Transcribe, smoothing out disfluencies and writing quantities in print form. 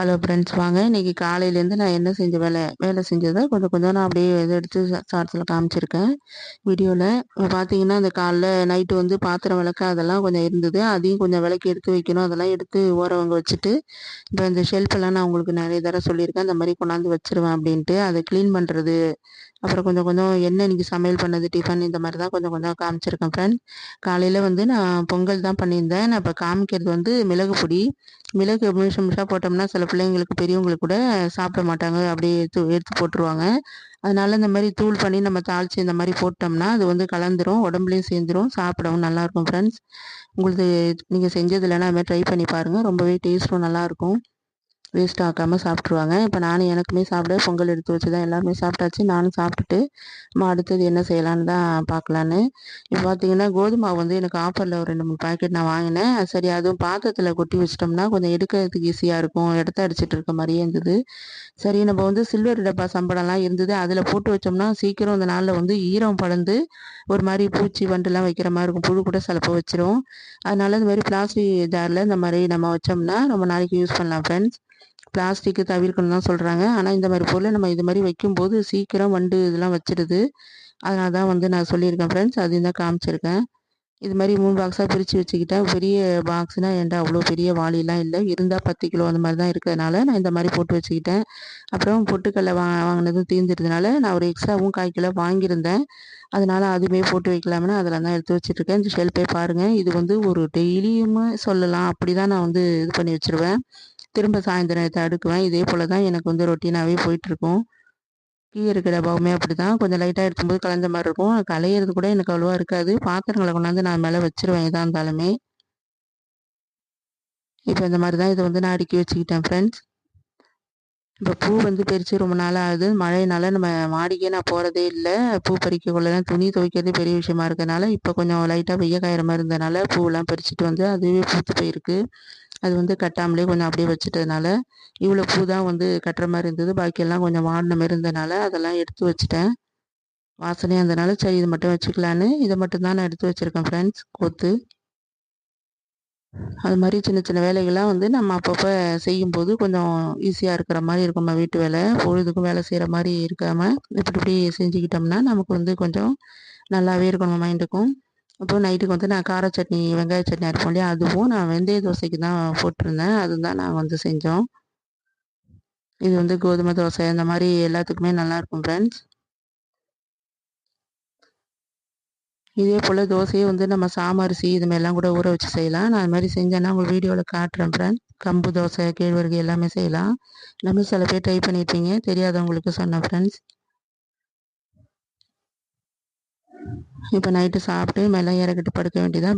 Hello friends, வாங்க இன்றைக்கி காலையிலேருந்து நான் என்ன செஞ்ச வேலை செஞ்சதை கொஞ்சம் கொஞ்சம் நான் அப்படியே இதை எடுத்து ஷார்ட்ஸில் காமிச்சிருக்கேன் வீடியோவில். இப்போ பார்த்தீங்கன்னா அந்த காலைல நைட்டு வந்து பாத்திரம் விளக்க அதெல்லாம் கொஞ்சம் இருந்தது, அதையும் கொஞ்சம் விளக்கி எடுத்து வைக்கணும். அதெல்லாம் எடுத்து ஓரவங்க வச்சுட்டு, இப்போ இந்த ஷெல்ஃபெல்லாம் நான் உங்களுக்கு நிறைய தடவை சொல்லியிருக்கேன் இந்த மாதிரி கொண்டாந்து வச்சுருவேன் அப்படின்ட்டு. அதை க்ளீன் பண்ணுறது, அப்புறம் கொஞ்சம் கொஞ்சம் என்ன இன்றைக்கி சமையல் பண்ணது, டிஃபன் இந்த மாதிரி தான் கொஞ்சம் கொஞ்சம் காமிச்சிருக்கேன் ஃப்ரெண்ட். காலையில் வந்து நான் பொங்கல் தான் பண்ணியிருந்தேன். நான் இப்போ காமிக்கிறது வந்து மிளகு பொடி. மிளகு முழுசு முழுசாக போட்டோம்னா சில பிள்ளைங்களுக்கு பெரியவங்களுக்கு கூட சாப்பிட மாட்டாங்க, அப்படியே எடுத்து எடுத்து போட்டுருவாங்க. அதனால இந்த மாதிரி தூள் பண்ணி நம்ம தாளித்து இந்த மாதிரி போட்டோம்னா அது வந்து கலந்துரும், உடம்புலையும் சேர்ந்துரும், சாப்பிடவும் நல்லாயிருக்கும் ஃப்ரெண்ட்ஸ். உங்களுக்கு நீங்கள் செஞ்சது இல்லைன்னா அது மாதிரி ட்ரை பண்ணி பாருங்கள், ரொம்பவே டேஸ்ட்டும் நல்லாயிருக்கும். வேஸ்ட் ஆக்காமல் சாப்பிட்ருவாங்க. இப்போ நானும் எனக்குமே சாப்பிட பொங்கல் எடுத்து வச்சு தான் எல்லாருமே சாப்பிட்டாச்சு. நானும் சாப்பிட்டுட்டு நம்ம அடுத்தது என்ன செய்யலான்னு தான் பார்க்கலான்னு. இப்போ பார்த்தீங்கன்னா கோதுமை மாவு வந்து எனக்கு ஆஃபரில் ஒரு 2 3 பாக்கெட் நான் வாங்கினேன். சரி, அதுவும் பாத்திரத்தில் கொட்டி வச்சிட்டோம்னா கொஞ்சம் எடுக்கிறதுக்கு ஈஸியாக இருக்கும், இடத்த அடிச்சிட்டு இருக்க மாதிரியே இருந்தது. சரி, நம்ம வந்து சில்வர் டப்பா சம்பளம்லாம் இருந்தது, அதில் போட்டு வச்சோம்னா சீக்கிரம் இந்த நாளில் வந்து ஈரம் படர்ந்து ஒரு மாதிரி பூச்சி வண்டுலாம் வைக்கிற மாதிரி இருக்கும், புழு கூட சிலப்போ வச்சிரும். அதனால இந்த மாதிரி பிளாஸ்டிக் ஜாரில் இந்த மாதிரி நம்ம வச்சோம்னா ரொம்ப நாளைக்கு யூஸ் பண்ணலாம் ஃப்ரெண்ட்ஸ். பிளாஸ்டிக்கு தவிர்க்கணும் தான் சொல்கிறாங்க. ஆனால் இந்த மாதிரி பொருளை நம்ம இது மாதிரி வைக்கும்போது சீக்கிரம் வண்டு இதெல்லாம் வச்சிடுது. அதனால தான் வந்து நான் சொல்லியிருக்கேன் ஃப்ரெண்ட்ஸ், அதையும் தான் காமிச்சிருக்கேன். இது மாதிரி 3 பாக்ஸாக பிரித்து வச்சுக்கிட்டேன். பெரிய பாக்ஸ்னால் என்கிட்ட அவ்வளோ பெரிய வாளிலாம் இல்லை, இருந்தால் 10 கிலோ அந்த மாதிரி தான் இருக்கிறதுனால நான் இந்த மாதிரி போட்டு வச்சுக்கிட்டேன். அப்புறம் பொட்டுக்கடலை வாங்கினதும் தீர்ந்துட்டதுனால நான் ஒரு எக்ஸ்ட்ராவும் 1/4 கிலோ வாங்கியிருந்தேன். அதனால் அதுவுமே போட்டு வைக்கலாம்னு அதில் தான் எடுத்து வச்சுட்ருக்கேன். இந்த ஷெல்ஃபே பாருங்கள், இது வந்து ஒரு டெய்லியுமே சொல்லலாம், அப்படி தான் நான் வந்து இது பண்ணி வச்சுருவேன். திரும்ப சாயந்தரம் இதை அடுக்குவேன். இதே போல் தான் எனக்கு வந்து ரொட்டீனாகவே போயிட்டுருக்கும். கீழே இருக்கிற டப்பாவுமே அப்படி தான், கொஞ்சம் லைட்டாக எடுக்கும்போது கலைஞ்ச மாதிரி இருக்கும். களையிறது கூட எனக்கு அவ்வளோவா இருக்காது. பாத்திரங்களை கொண்டாந்து நான் மேலே வச்சுருவேன் எதாக இருந்தாலுமே. இப்போ இந்த மாதிரி தான் இதை வந்து நான் அடுக்கி வச்சுக்கிட்டேன் ஃப்ரெண்ட்ஸ். இப்போ பூ வந்து பறித்து ரொம்ப நாள் ஆகுது. மழையினால நம்ம மாடிக்கே நான் போகிறதே இல்லை. பூ பறிக்கக்குள்ள தான் துணி துவைக்கிறதே பெரிய விஷயமா இருக்கிறதுனால இப்போ கொஞ்சம் லைட்டாக வெய்ய காயிற மாதிரி இருந்ததுனால பூவெல்லாம் பறிச்சுட்டு வந்து அதுவே பூத்து போயிருக்கு. அது வந்து கட்டாமலே கொஞ்சம் அப்படியே வச்சுட்டதுனால இவ்வளோ பூ தான் வந்து கட்டுற மாதிரி இருந்தது. பாக்கியெல்லாம் கொஞ்சம் வாடின மாதிரி இருந்ததுனால அதெல்லாம் எடுத்து வச்சுட்டேன். வாசனையாக இருந்ததுனால சரி இது மட்டும் வச்சுக்கலான்னு இதை மட்டும் தான் நான் எடுத்து வச்சுருக்கேன் ஃப்ரெண்ட்ஸ், கோத்து. அது மாதிரி சின்ன சின்ன வேலைகள்லாம் வந்து நம்ம அப்பப்போ செய்யும்போது கொஞ்சம் ஈஸியாக இருக்கிற மாதிரி இருக்கும். நம்ம வீட்டு வேலை பொழுதுக்கும் வேலை செய்கிற மாதிரி இருக்காமல் இப்படி இப்படி செஞ்சுக்கிட்டோம்னா நமக்கு வந்து கொஞ்சம் நல்லாவே இருக்கும் நம்ம மைண்டுக்கும். அப்புறம் நைட்டுக்கு வந்து நான் கார சட்னி, வெங்காய சட்னி அரைப்போம் இல்லையா, அதுவும் நான் வெந்தய தோசைக்கு தான் போட்டிருந்தேன். அதுதான் நான் வந்து செஞ்சோம். இது வந்து கோதுமை தோசை இந்த மாதிரி எல்லாத்துக்குமே நல்லாயிருக்கும் ஃப்ரெண்ட்ஸ். இதே போல் தோசையே வந்து நம்ம சாமரிசி இது மாதிரிலாம் கூட ஊற வச்சு செய்யலாம். நான் அது மாதிரி செஞ்சேன்னா உங்கள் வீடியோவில் காட்டுறேன் ஃப்ரெண்ட். கம்பு தோசை, கேழ்வரகு எல்லாமே செய்யலாம். எல்லாமே சில பேர் ட்ரை பண்ணியிருப்பீங்க, தெரியாதவங்களுக்கு சொன்னேன் ஃப்ரெண்ட்ஸ். இப்போ நைட்டு சாப்பிட்டு மேலே இறக்கிட்டு படுக்க வேண்டியதான்.